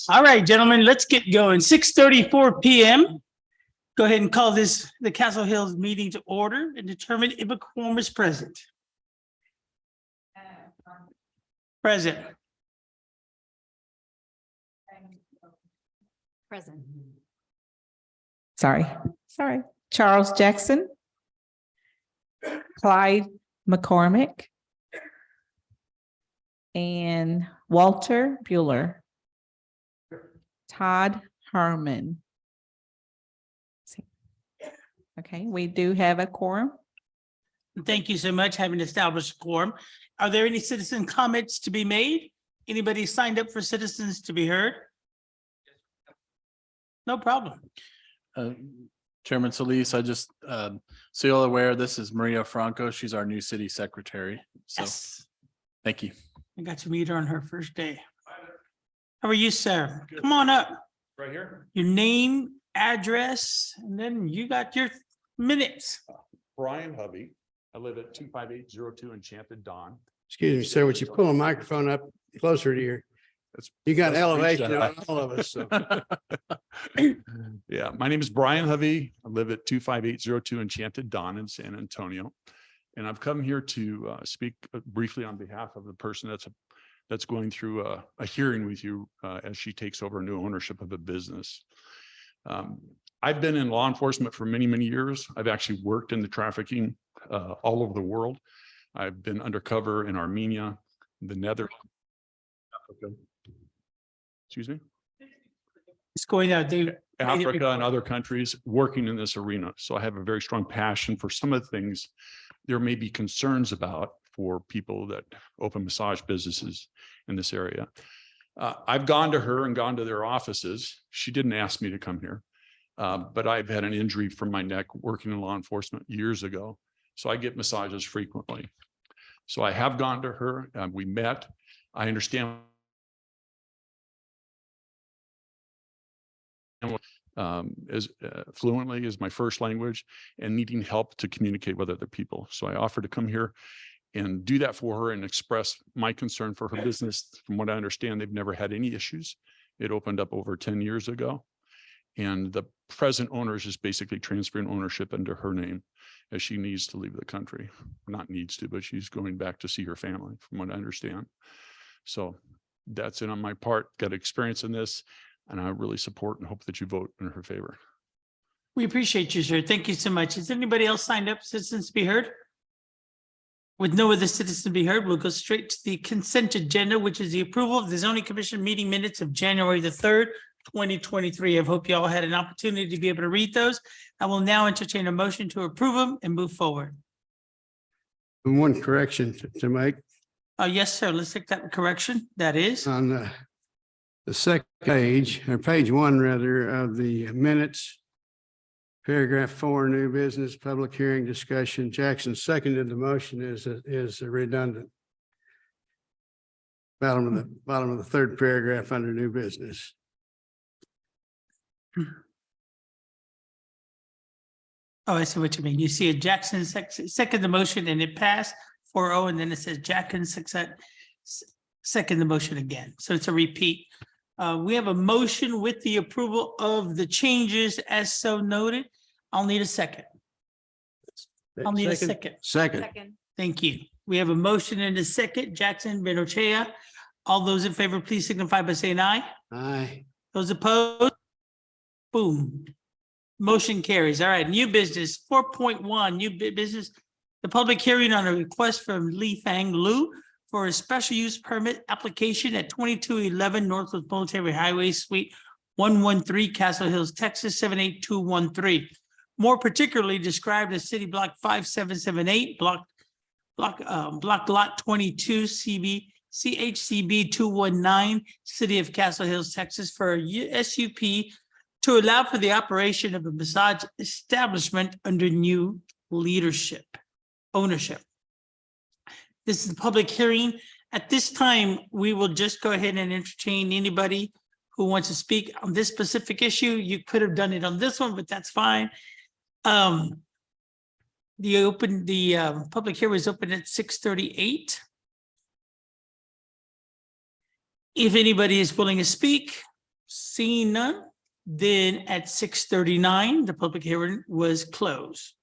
All right, gentlemen, let's get going. 6:34 p.m. Go ahead and call the Castle Hills meeting to order and determine if a quorum is present. Present. Present. Sorry. Charles Jackson. Clyde McCormick. And Walter Bueller. Todd Herman. Okay, we do have a quorum. Thank you so much, having established a quorum. Are there any citizen comments to be made? Anybody signed up for citizens to be heard? No problem. Chairman Solis, I just, so you're aware, this is Maria Franco. She's our new city secretary. So, Yes, thank you. I got to meet her on her first day. How are you, sir? Come on up. Right here. Your name, address, and then you got your minutes. Brian Hovey. I live at 25802 Enchanted Dawn. Excuse me, sir, would you pull a microphone up closer to your, That's- you got that's elevation reached on out. all of us, so. Yeah, my name is Brian Hovey. I live at 25802 Enchanted Dawn in San Antonio. And I've come here to speak briefly on behalf of the person that's going through a hearing with you as she takes over new ownership of a business. I've been in law enforcement for many, many years. I've actually worked in the trafficking all over the world. I've been undercover in Armenia, the Netherlands, Africa. Excuse me? It's going out there. Africa and other countries working in this arena. So I have a very strong passion for some of the things there may be concerns about for people that open massage businesses in this area. I've gone to her and gone to their offices. She didn't ask me to come here. But I've had an injury from my neck working in law enforcement years ago. So I get massages frequently. So I have gone to her. We met. I understand as fluently as my first language and needing help to communicate with other people. So I offered to come here and do that for her and express my concern for her business. From what I understand, they've never had any issues. It opened up over 10 years ago. And the present owner is just basically transferring ownership into her name as she needs to leave the country. Not needs to, but she's going back to see her family, from what I understand. So that's it on my part. Got experience in this, and I really support and hope that you vote in her favor. We appreciate you, sir. Thank you so much. Has anybody else signed up, citizens to be heard? With no other citizens to be heard, we'll go straight to the consent agenda, which is the approval of the zoning commission meeting minutes of January the 3rd, 2023. I hope you all had an opportunity to be able to read those. I will now entertain a motion to approve them and move forward. And one correction to make Yes, sir. Let's take that correction. That is, on the second page, or page one rather, of the minutes. Paragraph 4, new business, public hearing discussion. Jackson seconded the motion is redundant. Bottom of the third paragraph under new business. oh, I see what you mean. You see a Jackson second the motion and it passed 4-0, and then it says Jackson second the motion again. So it's a repeat. We have a motion with the approval of the changes as so noted. I'll need a second. I'll need a second. Second. Thank you. We have a motion and a second. Jackson, Benochea. All those in favor, please signify by saying aye. Aye. Those opposed? Boom. Motion carries. All right, new business, 4.1, new business. The public hearing on a request from Li Fang Lu for a special use permit application at 2211 Northwest Military Highway Suite 113, Castle Hills, Texas 78213. More particularly described as City Block 5778, block lot 22, CHCB 219, City of Castle Hills, Texas, for a SUP to allow for the operation of a massage establishment under new ownership. This is a public hearing. At this time, we will just go ahead and entertain anybody who wants to speak on this specific issue. You could have done it on this one, but that's fine. The public hearing was open at 6:38. If anybody is willing to speak, Seeing none, then at 6:39, the public hearing was closed.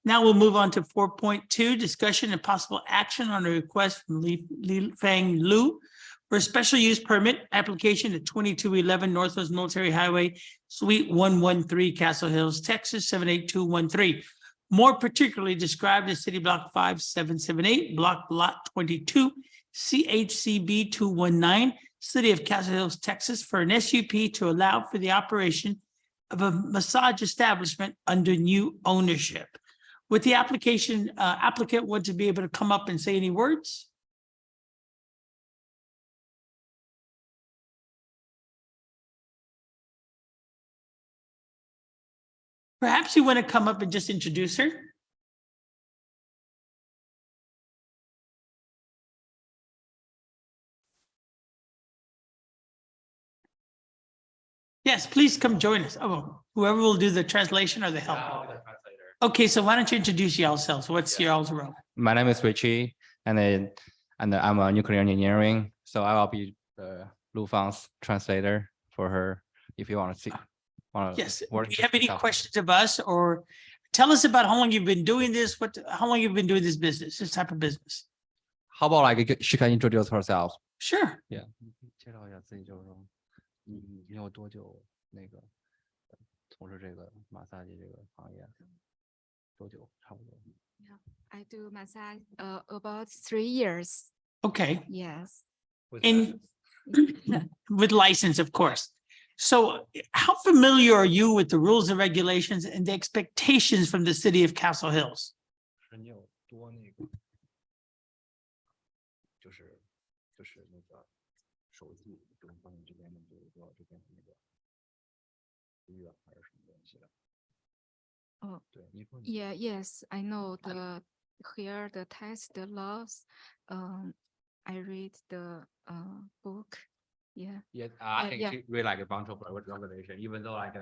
Now we'll move on to 4.2, discussion and possible action on a request from Li Fang Lu for a special use permit application at 2211 Northwest Military Highway, Suite 113, Castle Hills, Texas 78213. More particularly described as City Block 5778, Block Lot 22, CHCB 219, City of Castle Hills, Texas, for an SUP to allow for the operation of a massage establishment under new ownership. With the application, applicant want to be able to come up and say any words? Perhaps you want to come up and just introduce her? Yes, please come join us. Oh, whoever will do the translation or the help. Okay, so why don't you introduce yourselves? What's y'all's role? My name is Richie, and I'm a nuclear engineering. So I will be Lu Fang's translator for her. If you want to see, Yes, do work you have any stuff. questions of us, or tell us about how long you've been doing this? How long you've been doing this business, this type of business? How about like she can introduce herself? Sure. 介绍一下自己，就是说你有多久那个从事这个马萨这个行业？多久？差不多。 I do massage about 3 years. Okay, Yes. and with license, of course. So how familiar are you with the rules and regulations and the expectations from the city of Castle Hills? 是你有多那个，就是那个手续，就是说你这边的就是说这边的那个医院还是什么东西的？ Oh, 对，你说你 yeah, yes, I know here the test, the laws. I read the book. Yeah. Yeah, I think yeah. she really like a bunch of regulation, even though like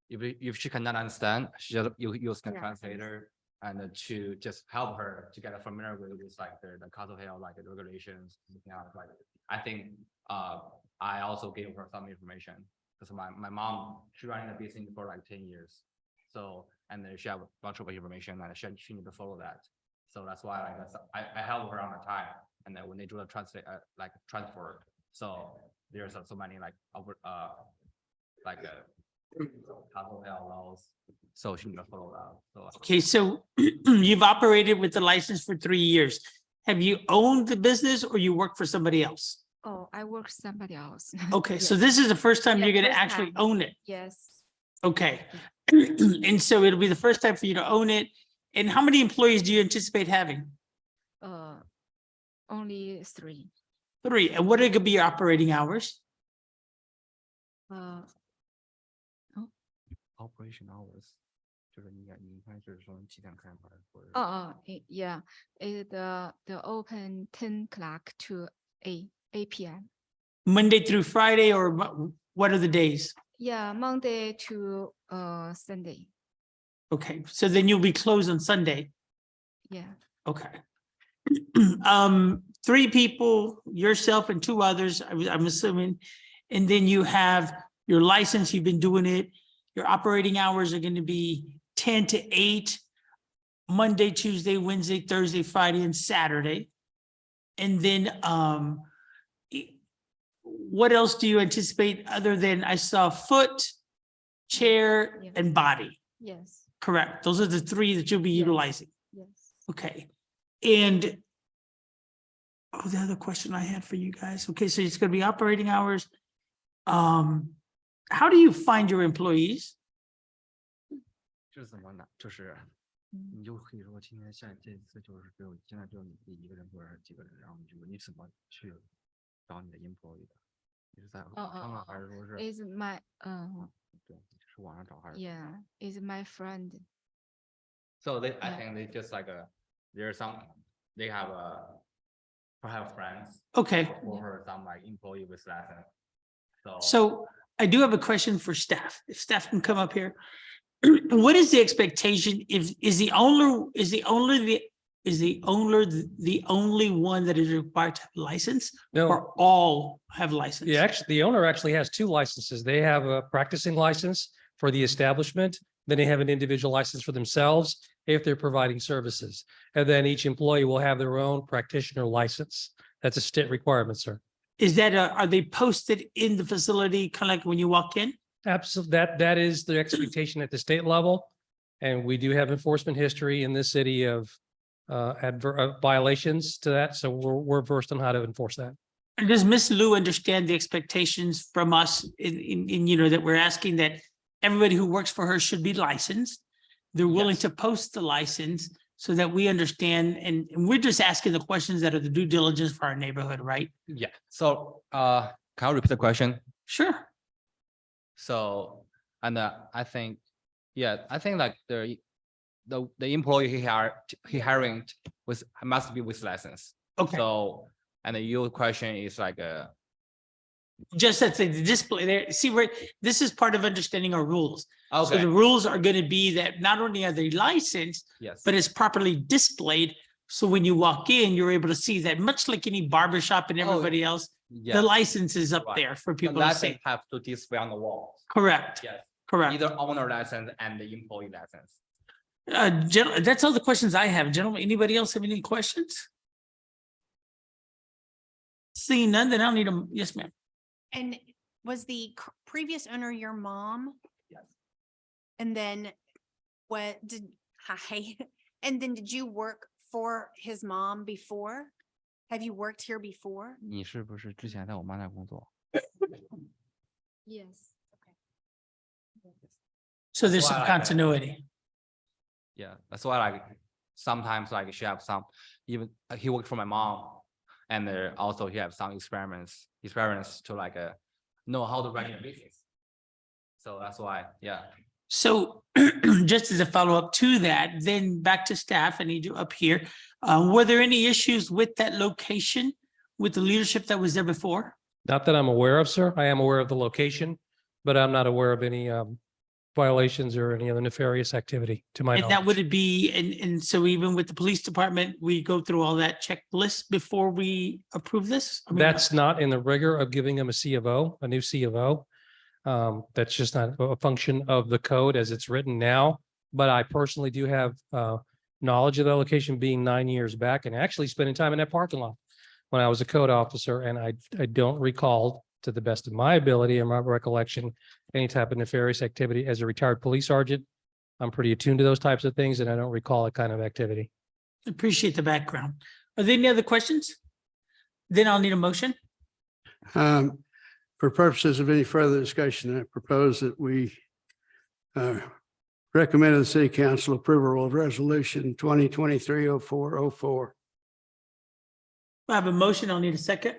if she cannot understand, she just use the Yeah. translator and to just help her to get familiar with like the Castle Hill like the regulations. Like I think I also gave her some information because my mom she running the business for like 10 years, so and then she have a bunch of information and she need to follow that. So that's why like I help her on the time, and then when they do the translate like transfer, so there's so many like over Castle Hill laws, so she need to follow that. So Okay, so you've operated with the license for 3 years. Have you owned the business or you work for somebody else? Oh, I work somebody else. Okay, so Yes. this is the first time Yeah, you're gonna first actually time. own it. Yes. Okay. And so it'll be the first time for you to own it. And how many employees do you anticipate having? Only 3. 3. And what are gonna be your operating hours? operation hours，就是你看是说几点开门或者 Yeah. The open 10 o'clock to 8 p.m. Monday through Friday, or what are the days? Yeah, Monday to Sunday. Okay, so then you'll be closed on Sunday. Yeah. Okay. 3 people, yourself and 2 others, I'm assuming. And then you have your license, you've been doing it. Your operating hours are going to be 10 to 8, Monday, Tuesday, Wednesday, Thursday, Friday, and Saturday. And then what else do you anticipate other than I saw foot, chair, Yeah. and body? Yes. Correct. Those are the 3 that you'll be Yes. utilizing. Yes. Okay, and the other question I had for you guys, okay, so it's gonna be operating hours. How do you find your employees? 这是怎么拿？就是你就可以说今天这次就是现在只有你一个人或者是几个人，然后你怎么去找你的 employee 的？你是在网上啊，还是说是 Is my 对，是网上找还是 yeah, is my friend.？So I Yeah. think they just like there's some they have perhaps friends Okay, or some like employee with license. so I do have a question for staff. If staff can come up here. What is the expectation is the owner Is the owner the only one that is required to have a license, No, or all have license? the owner actually has two licenses. They have a practicing license for the establishment. Then they have an individual license for themselves if they're providing services. And then each employee will have their own practitioner license. That's a state requirement, sir. Is that, are they posted in the facility, kind of like when you walk in? Absolutely. That is the expectation at the state level. And we do have enforcement history in this city of violations to that. So we're versed on how to enforce that. And does Ms. Lou understand the expectations from us in, you know, that we're asking that everybody who works for her should be licensed? They're willing Yes. to post the license so that we understand, and we're just asking the questions that are the due diligence for our neighborhood, right? Yeah, so, can I repeat the question? Sure. So, and I think, I think like the employee he hiring must be with license. Okay, So, and your question is like, just that the display there, see where, this is part of understanding our rules. So okay, the rules are going to be that not only are they licensed, yes. but it's properly displayed. So when you walk in, you're able to see that, much like any barber shop and Oh, everybody else, Yeah, the license is up Right. there for the people to license see. have to display on the wall. Correct, Yes, correct. either owner license and the employee license. That's all the questions I have. Gentlemen, anybody else have any questions? Seeing none, then I don't need them. Yes, ma'am. And was the previous owner your mom? Yes. And then what did, hi, and then did you work for his mom before? Have you worked here before? 你是不是之前在我妈那工作？ Yes. So there's some Well, I- continuity. Yeah, that's why like sometimes like she have some, even he worked for my mom. And also he have some experiments to like know how to run your business. So that's why, yeah. So just as a follow-up to that, then back to staff, I need you up here. Were there any issues with that location, with the leadership that was there before? Not that I'm aware of, sir. I am aware of the location, but I'm not aware of any violations or any other nefarious activity to my And that knowledge. would it be, and so even with the police department, we go through all that checklist before we approve this? I mean, That's not in the rigor of giving them a C of O, a new C of O. That's just not a function of the code as it's written now. But I personally do have knowledge of the location being 9 years back and actually spending time in that parking lot when I was a code officer, and I don't recall, to the best of my ability and my recollection, any type of nefarious activity. As a retired police sergeant, I'm pretty attuned to those types of things, and I don't recall that kind of activity. Appreciate the background. Are there any other questions? Then I'll need a motion. For purposes of any further discussion, I propose that we recommend to the city council approval of resolution 2023-0404. I have a motion. I'll need a second.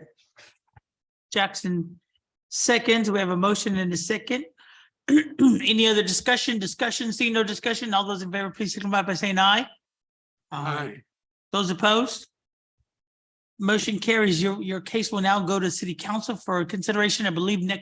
Jackson seconds. We have a motion and a second. Any other discussion? Seeing no discussion, all those in favor, please signify by saying aye. Those opposed? Motion carries. Your case will now go to city council for consideration, I believe, next